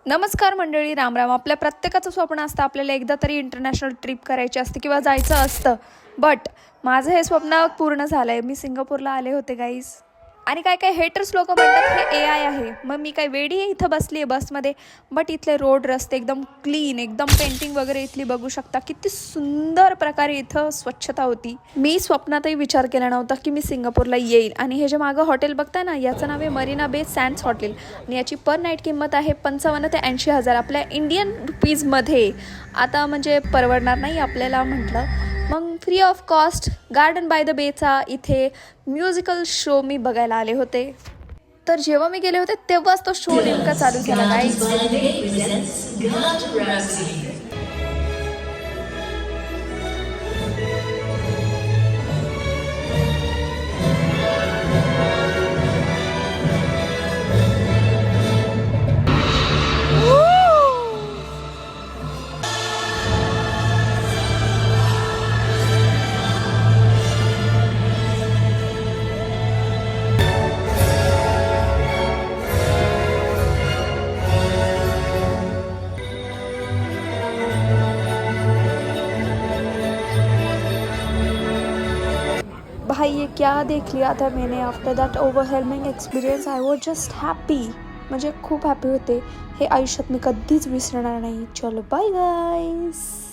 नमस्कार मंडळी, रामराम. आपल्या प्रत्येकाचं स्वप्न असतं आपल्याला एकदा तरी इंटरनॅशनल ट्रिप करायची असते किंवा जायचं असतं. बट माझं हे स्वप्न पूर्ण झालं आहे. मी सिंगापूरला आले होते गाईज. आणि काय काय हेटर्स लोक म्हणतात हे AI आहे. मग मी काय वेडी आहे इथं बसली आहे बसमध्ये. बट इथले रोड रस्ते एकदम क्लीन, एकदम पेंटिंग वगैरे इथली बघू शकता. किती सुंदर प्रकारे इथं स्वच्छता होती. मी स्वप्नातही विचार केला नव्हता की मी सिंगापूरला येईल. आणि हे जे मागं हॉटेल बघताय ना, याचं नाव आहे मरीना बे सँड्स हॉटेल. आणि याची पर नाईट किंमत आहे 55 ते 80,000 आपल्या इंडियन रुपीजमध्ये. आता म्हणजे परवडणार नाही आपल्याला म्हटलं. मग free of cost garden by the बेचा इथे म्युझिकल शो मी बघायला आले होते. तर जेव्हा मी गेले होते तेव्हाच तो शो नेमका चालू झाला गाईज. भाई ये क्या देख लिया था मैंने. After that overwhelming experience I was just happy. म्हणजे खूप हॅपी होते. हे आयुष्यात मी कधीच विसरणार नाही. चलो बाय गाईज.